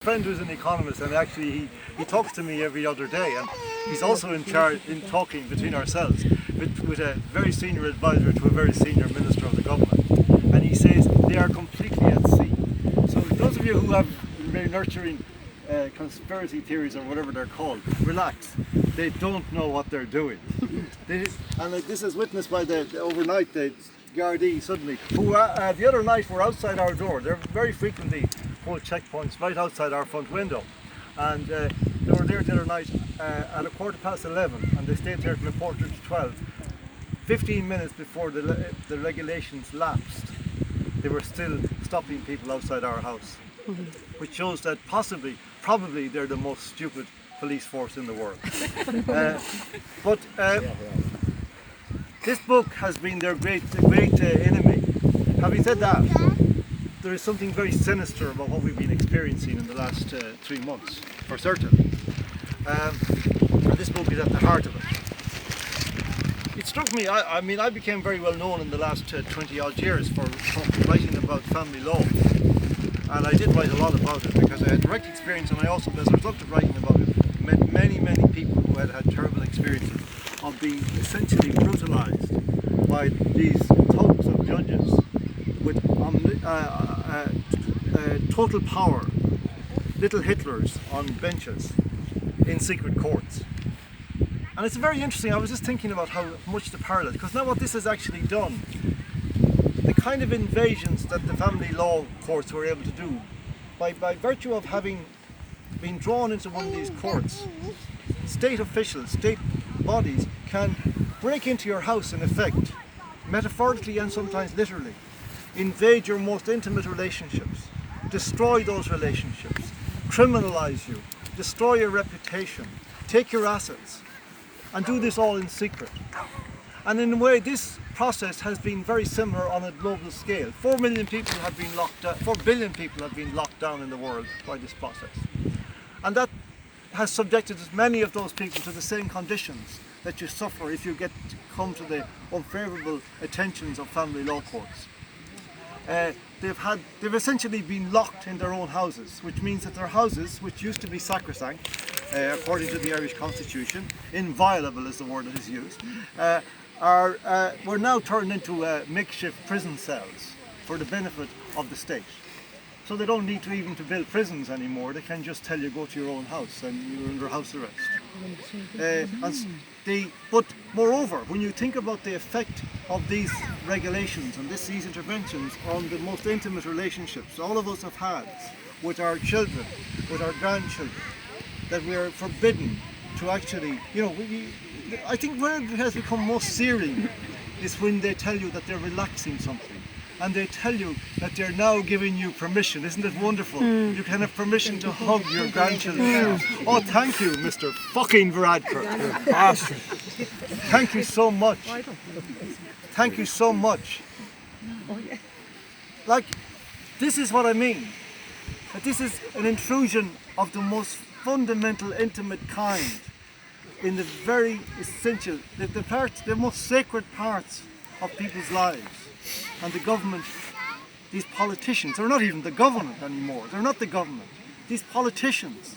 Friend who's an economist, and actually he talks to me every other day, and he's also in charge in talking between ourselves with a very senior advisor to a very senior minister of the government, and he says they are completely at sea. So those of you who have been nurturing conspiracy theories or whatever they're called, relax. They don't know what they're doing. This is witnessed by the overnight the Gardaí suddenly, who the other night were outside our door. They're very frequently hold checkpoints right outside our front window, and they were there the other night at 11:15, and they stayed there till 12:45. 15 minutes before the regulations lapsed, they were still stopping people outside our house, which shows that probably they're the most stupid police force in the world. This book has been their great enemy. Having said that, there is something very sinister about what we've been experiencing in the last 3 months, for certain. And this book is at the heart of it. It struck me, I became very well known in the last 20 odd years for writing about family law. And I did write a lot about it because I had direct experience, and I also, as a result of writing about it, met many people who had terrible experiences of being essentially brutalized by these thugs of judges with total power, little Hitlers on benches in secret courts. And it's very interesting. I was just thinking about how much the parallel, because now what this has actually done, the kind of invasions that the family law courts were able to do, by virtue of having been drawn into one of these courts, state officials, state bodies can break into your house, in effect, metaphorically and sometimes literally, invade your most intimate relationships, destroy those relationships, criminalize you, destroy your reputation, take your assets, and do this all in secret. And in a way, this process has been very similar on a global scale. 4 billion people have been locked down in the world by this process. And that has subjected many of those people to the same conditions that you suffer if you come to the unfavourable attentions of family law courts. They've essentially been locked in their own houses, which means that their houses, which used to be sacrosanct, according to the Irish Constitution, inviolable is the word that is used, were now turned into makeshift prison cells for the benefit of the state. So they don't need even to build prisons anymore. They can just tell you go to your own house and you're under house arrest. But moreover, when you think about the effect of these regulations and these interventions on the most intimate relationships all of us have had with our children, with our grandchildren, that we are forbidden to actually, I think where it has become most searing is when they tell you that they're relaxing something. And they tell you that they're now giving you permission. Isn't it wonderful? You can have permission to hug your grandchildren. Oh, thank you, Mr. fucking Varadkar. Thank you so much. Thank you so much. Like, this is what I mean. That this is an intrusion of the most fundamental, intimate kind in the very essential, the most sacred parts of people's lives. And the government, these politicians, they're not even the government anymore. They're not the government. These politicians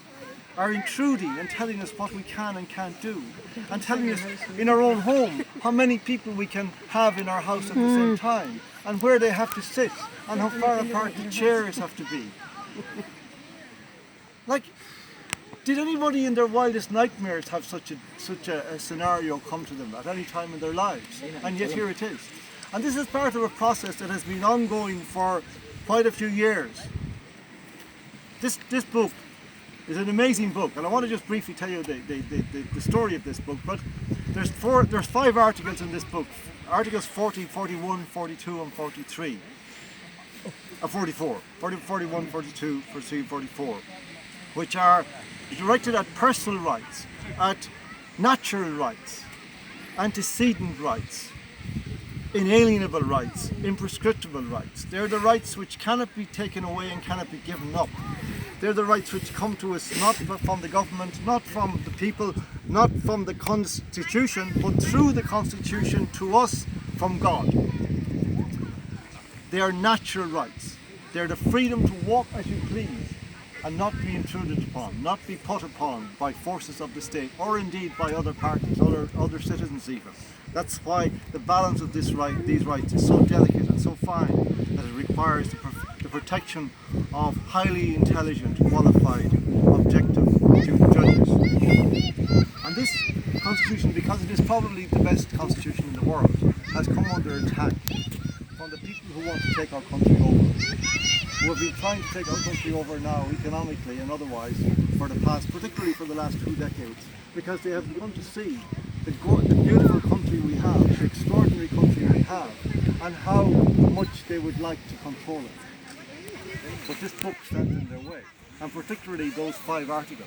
are intruding and telling us what we can and can't do, and telling us in our own home how many people we can have in our house at the same time, and where they have to sit, and how far apart the chairs have to be. Like, did anybody in their wildest nightmares have such a scenario come to them at any time in their lives? And yet here it is. And this is part of a process that has been ongoing for quite a few years. This book is an amazing book, and I want to just briefly tell you the story of this book. But there's 5 articles in this book, articles 40, 41, 42 and 43. 44, 41, 42, 43, 44, which are directed at personal rights, at natural rights, antecedent rights, inalienable rights, imprescriptible rights. They're the rights which cannot be taken away and cannot be given up. They're the rights which come to us not from the government, not from the people, not from the Constitution, but through the Constitution to us from God. They are natural rights. They're the freedom to walk as you please, and not be intruded upon, not be put upon by forces of the state, or indeed by other parties, other citizens even. That's why the balance of these rights is so delicate and so fine that it requires the protection of highly intelligent, qualified, objective judges. And this constitution, because it is probably the best constitution in the world, has come under attack from the people who want to take our country over, who have been trying to take our country over now, economically and otherwise, for the past, particularly for the last 2 decades, because they have begun to see the beautiful country we have, the extraordinary country we have, and how much they would like to control it. But this book stands in their way, and particularly those 5 articles.